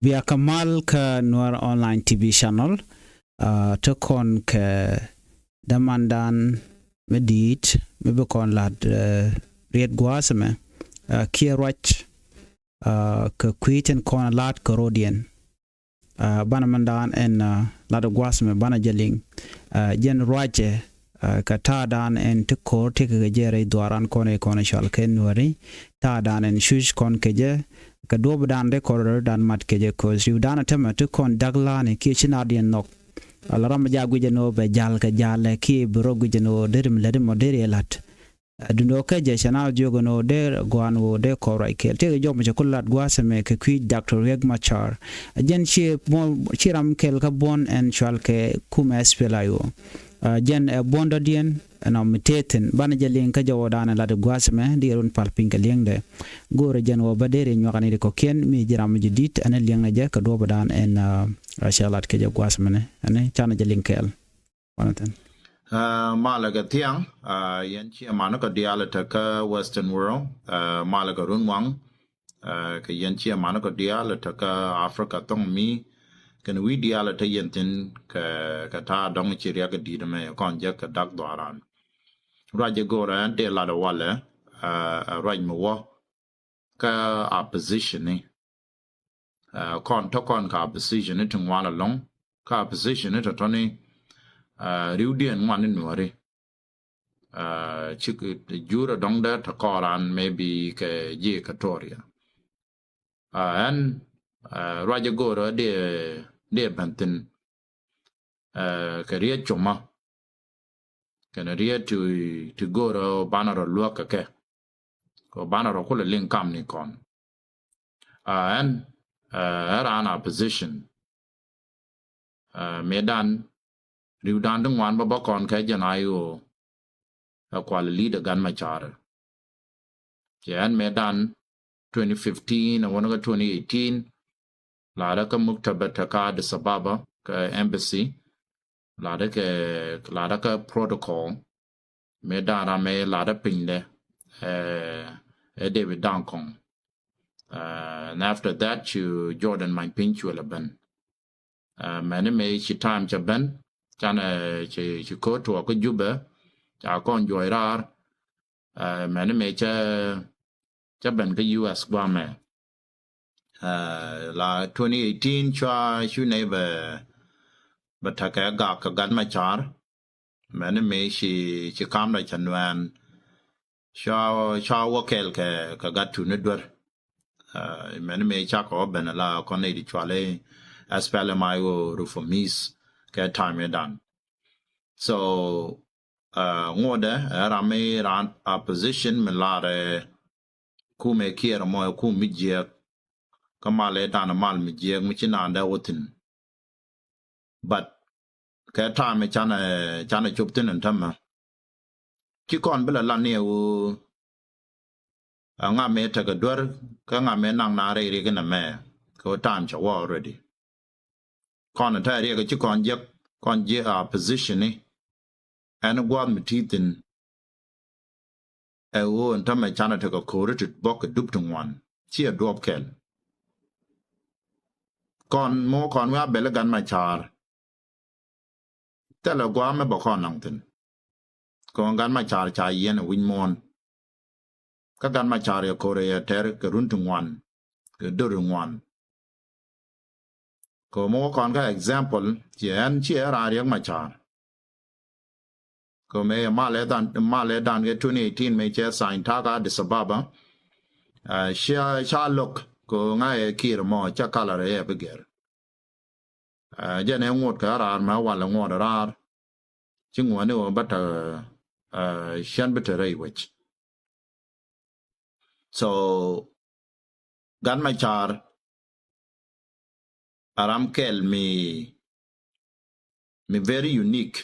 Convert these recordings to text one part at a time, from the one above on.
via kamal ka Nuer online TV channel to kon ka damandan medit me kon lad riek gwasme kiir ruac ka kwiten kon lad korodien bana mandan en lad gwasme bana jaling jen ruace ka tadan en tikor tike jere dwaran kone shal ken Nueri tadan en shush kon keje ka dob dan de koror dan mat keje ko riu dan atema to kon dagla ne ki chinadien nok alaram jagu jeno be jal ka jale ki brogu jeno derim ledim moderi lat dundo ka je chana jogo no der gwan wo de kora ikel te jomo je kullat gwaseme ke kwi Dr. Riek Machar jen chiram kel ka bon en chal ke kuma spelayo jen bondo dien no miteten bana jalen ka jawo dana la de gwasme dirun palpin ka lengde gore jen wo badere nyokani ko ken mi jiram jidit ana lengna je ka do badan en shalat ke gwasme ne ane chana jalen kel wanaten malaga tiang yan chi amano ka dialata ka western world malaga runwang ka yan chi amano ka dialata ka africa tong mi kan wi dialata yentin ka ta dong chi ria ka di me kon je ka dak doran raje gora de la da wale raj mo wo ka opposition ni kon to kon ka opposition ni tun wala long ka opposition ni to toni riudien wan Nueri chik jura dongda ta koran maybe ke je katoria and raja gora de bantin kariya chuma kana riya to gora banaro luaka ke ko banaro kula linkam ni kon and era an opposition medan riu dan dong wan ba kon ka janayo kwal leader gan machar yan medan 2015 and 2018 la da ka muktabata ka de sababa ka embassy la da ka protocol medan me la da pinde David Dankong and after that you Jordan my pinch will have been many me she time cha ben chana chi ko to ko juba cha kon joirar many me cha ben ka US gwa me la 2018 cha shu ne ba ta ka ga ka gan ma char many me she kam da chanwan sha wo kel ka ga tu ne dor many me cha ko ben la kon ne di chwale aspele mai wo reformis ka time done so ngode rame ran opposition melare kume kier mo ku mijie kamale dan mal mijie michina nda wotin but ka time chana chuptin ntama ki kon bela lane wo nga me ta ga dor ka nga me nang na re gina me ko time cha already kon ta re ga chi kon je position ni and gwad mititin wo ntama chana ta ga kore to bok duptung wan chi a drop kel kon wa bele gan ma char tela gwa me bokon nangtin kon gan ma char cha yen win mon ka gan ma char ya kore ya ter ka runtung wan ka durung wan ko mo kon ka example chen chi ra riek ma char ko me male dan ge 2018 me che sign ta ga de sababa sha look ko nga e kir mo cha kala re e beger je ne ngot ka ra ma wala ngot ra chi ngone o bata shan betere wich so gan ma char aram kel me very unique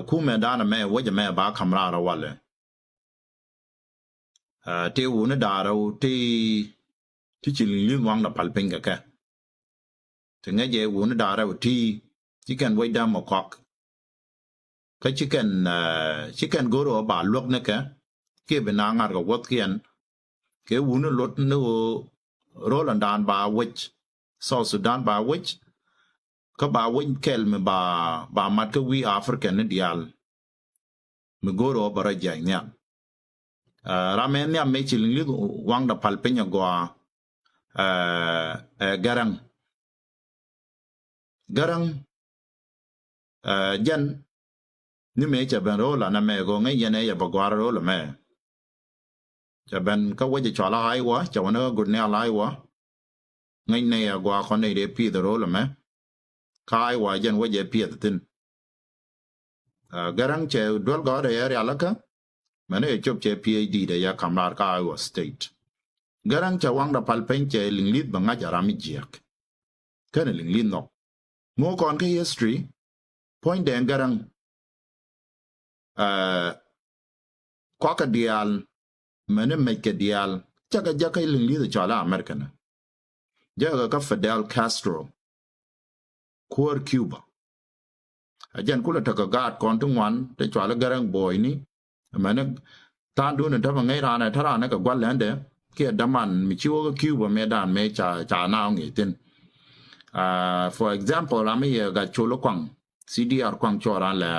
kume dana me waje me ba kamra ra wale te wona dara te chilin wang na palpinga ka te ngaje wona dara ti kan wai da mo kok ka chicken goro ba lok ne ka ke bena ngar ga wot kien ke wona lot no Roland dan ba which South Sudan ba which ka ba win kel me ba mat ka we African dial me goro bara janya ramen ya me chilin li wang da palpenya gwa garang jan ni me cha ben rola na me go ngai yene ya bagwar rola me cha ben ka waje chola ai wa cha wana good ne alai wa ngai ne ya gwa khone de pi de rola me kai wa jan waje pi de tin garang che dol go de ya alaka mane chop che PhD de ya kamar ka Iowa State garang cha wang da palpen che linglit banga jarami jiak kana linglit no mo kon ka history point den garang kwa ka dial mane me ke dial chaka jaka linglit cha la American jaga ka Fidel Castro kuor Cuba ajan kula taka gat kon tungwan te cha la garang boy ni mane tan du ne ta ngai rana thara na ka gwalande ke daman mi chiwo ka Cuba me dan me cha na ngi tin for example ami ga cholo kwang CDR kwang chora la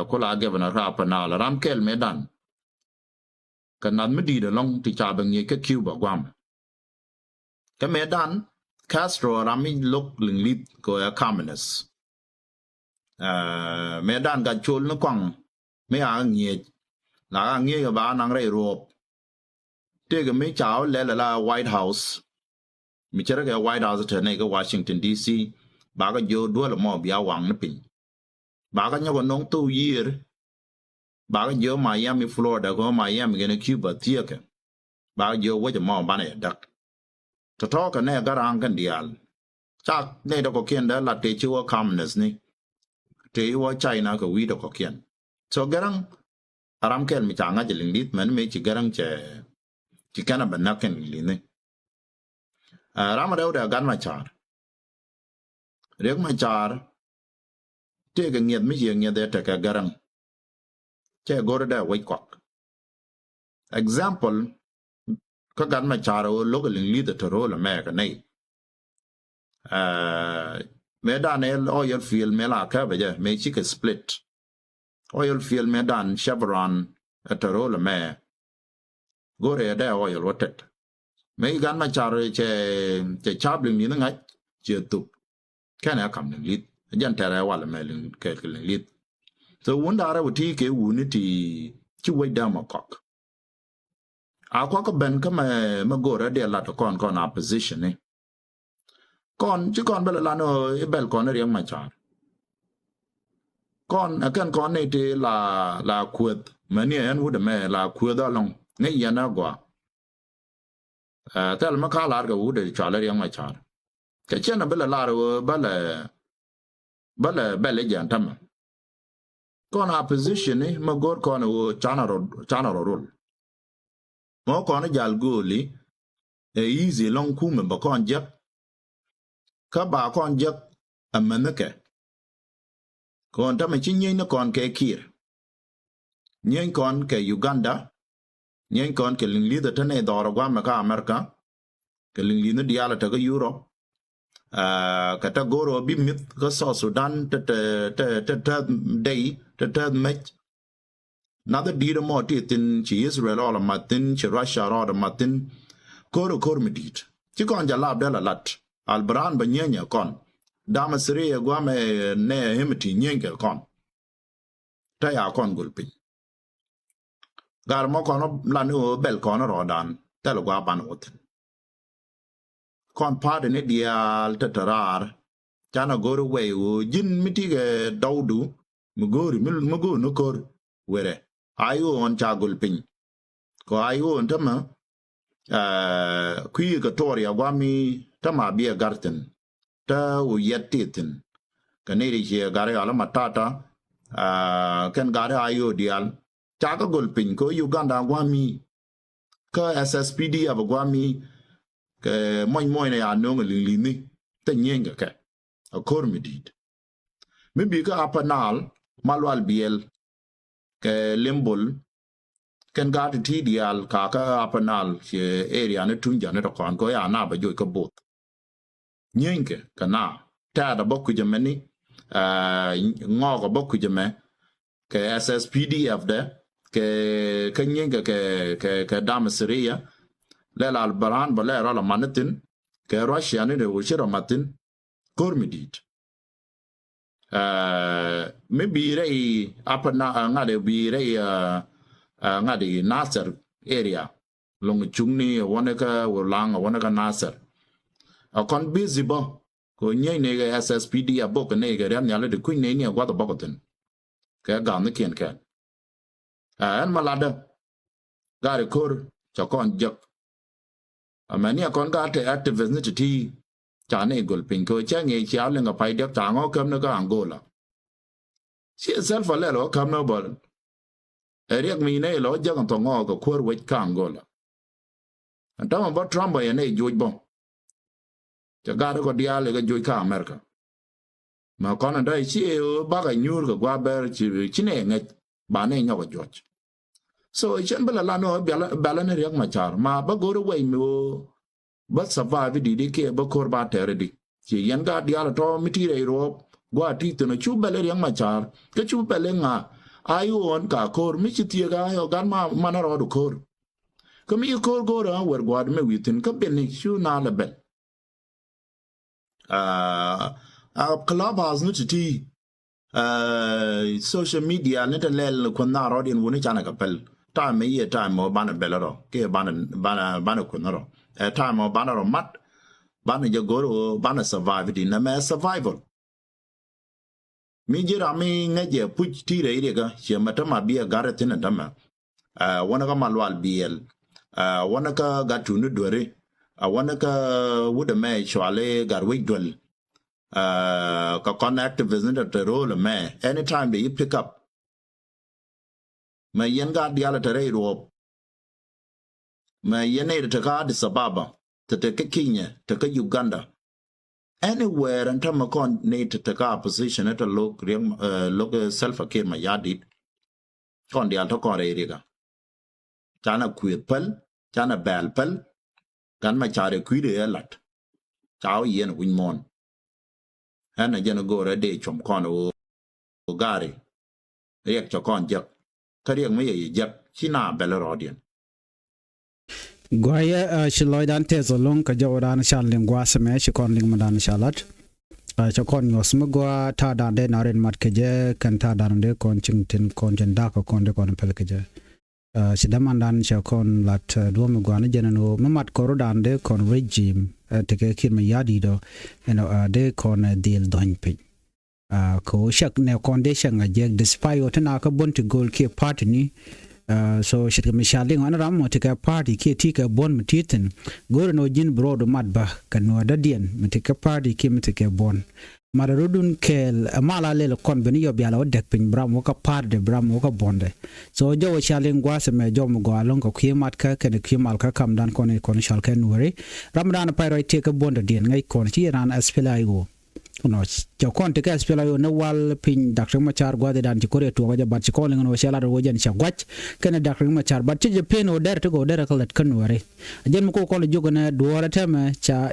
kola governor ra pa na la ram kel me dan kanan me di de long ti cha bang ye ka Cuba gwam ka me dan Castro rami lok linglit ko ya communist me dan ga chol no kwang me a ngie la ngie ba nang re rop te ga me chao le la White House mi chere ga White House te ne ga Washington DC ba ga jo do la mo bia wang na pin ba ga nyo nong tu year ba ga jo Miami Florida go Miami ga Cuba tie ka ba ga jo wo mo ba ne dak to ka ne ga rang kan dial chak ne do ko kien da la te chi wo communist ni te wo China ka wi do ko kien so garang aram kel mi changa je linglit men me chi garang che chi kana ba na ken li ne ram da gan machar riek machar te ga nghiet mi je nghiet de ka garang che gor da wai kwak example ka gan machar o lo ga linglit to ro la me ka nei me dan el oil field me la ka ba je me chi ka split oil field me dan Chevron to ro la me gore da oil watet me gan machar che chabling ni nga che tu kana kam linglit jan tara wala me ling ke linglit so wunda ara wuti ke wuni ti chi wai da makok akwa ko ben ka ma gore de la to kon opposition ni kon chi kon bela la no e bel kon riang machar kon akan kon ne te la kuet mani en wuda me la kuet da long ne yana gwa tel ma ka la ga wuda cha la riang machar ke chen bela la ro bala bele jan tam kon opposition ni ma gor kon wo chana ro rul mo kon jal goli e easy long kuma ba kon jek ka ba kon jek amanake kon ta ma chin yin kon ke kiir nyen kon ke Uganda nyen kon ke lingli da tane doro gwa ma ka America ke lingli no diala ta ga Europe kata goro bi mit ka South Sudan te day te mech na da dira mo ti tin chi Israel ala matin chi Russia ala matin kor medit chi kon ja lab dela lat albran ba nyenya kon dama sire gwa me ne hemti nyenga kon ta ya kon gulpin gar mo kon la no bel kon rodan tel gwa ban otin kon pade ne dial tatarar chana goro weyo jin mitige dawdu mugo no kor were ayo on chagul pin ko ayo on tama kuyi ga tori agwami tama biya garten ta u yettitin kaneri je gare ala matata ken gare ayo dial chaga gul pin ko Uganda agwami ka SSPD abagwami ke moy na ya no lini te nyenga ke akor medid mi bi ka apanal malwal biel ke lembol ken ga ti dial ka ka apanal che area ne tunja ne to kon ko ya na ba jo ka bot nyinke kana ta da boku jamani ngo ko boku jame ke SSPDF de ke nyinke ke damasriya le la albaran ba le ra la manatin ke Russia ne de wushira matin kormidit me bire apana ngade bire ngade Nasser area long chungni wonaka wolang wonaka Nasser a kon busy bo ko nyai ne ga SSPD abok ne ga ran yale de kuin ne ni gwa to bokoten ka ga ne ken ka an malada ga re kor cha kon jok amani kon ga te activist ne ti cha ne gol pin ko cha nge cha le nga pai dek ta ngo kam ne ga Angola si self ale lo kam no bol riek mi ne lo jok to ngo ko kor we ka Angola antama bo Trump ya ne joj bo cha ga ko dia le ga joj ka America ma kon da chi ba ga nyur ga gwa ber chi ne nge ba ne nyo ga joj so chen bala la no bala ne riek machar ma ba go ro we mo ba survive di ke ba kor ba tere di chi yan ga dia la to miti re ro gwa ti to no chu bala riek machar ke chu bala nga ayu on ka kor mi chi tie ga yo gan ma na ro do kor ko mi kor go ra wer gwa me witin ka ben ni chu na la bel clubhouse no ti social media ne te lel ko na ro din woni chana kapel time me ye time mo bana belaro ke bana ko naro time mo bana ro mat bana je goro bana survive din na me survival mi jira mi ngeje puch ti re ga che mata ma bia garet tin ndama wona ka malwal biel wona ka gatunu dore wona ka wuda me chwale garwe dol ka connect visitor to role me anytime that you pick up ma yen ga diala tare ro ma yene to ka Addis Ababa to ke Kenya to ke Uganda anywhere and time con need to ka position at a look self care mayardit kon dial to kon re ga chana kwet pel chana bel pel kan ma chare kwide lat chao yen win mon ana jeno go re de chom kon o gari riek cho kon jak ka riek me ye jak china belarodian Gwaya shiloy dan tezo long ka jawadan shalling gwasame shikon ling madan shalat chakon yosma gwa ta dan de naren mat keje kan ta dan de kon chingtin kon jenda ko kon de kon pel keje sidaman dan chakon lat duom gwana jenano mamat koro dan de kon regime teke kir me yadi do de kon deal don pin ko shak ne condition ajek despite otana ka bonti goal ke party ni so shit ke mishaling ana ram motika party ke tika bon mititin goro no jin broad madba kan no dadien mitika party ke mitika bon madarudun kel amala le kon beni yo biala odek pin bram woka party bram woka bonde so jo shaling gwase me jo mo along ko kimat ka ken kimal ka kam dan kon shal ken wori ramadan pyro take bonde dien ngai kon ti ran aspela igo no jo kon te ka aspela yo no wal pin Dr. Machar gwade dan ci kore to waja bat ci ko lengo shala ro wajan cha gwach ken Dr. Machar bat ci je pen o der to go der kalat kan wori jen ko ko jogona duwara teme cha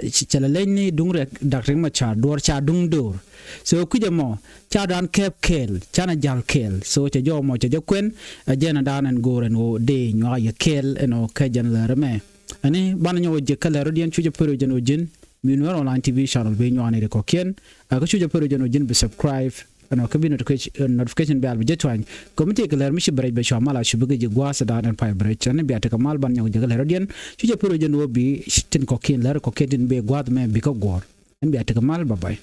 lenni dungre Dr. Machar duwar cha dung dur so kuje mo cha dan kep kel chana jal kel so cha jo mo cha kwen jena dan en goren o de nyo ya kel eno ka jan la reme ani ban nyo je kala rodien chuje pero jeno jin Nuer online TV channel be nyane de kokien ka chuje pero jeno jin be subscribe ano ka bi notification bell je twan committee kala mi shibre be shamala shibuge je gwasa da dan pai bre chan be ataka mal ban nyaw je kala rodien chuje pero jeno bi tin kokien la kokien be gwad me bi ko gor en be ataka mal bye bye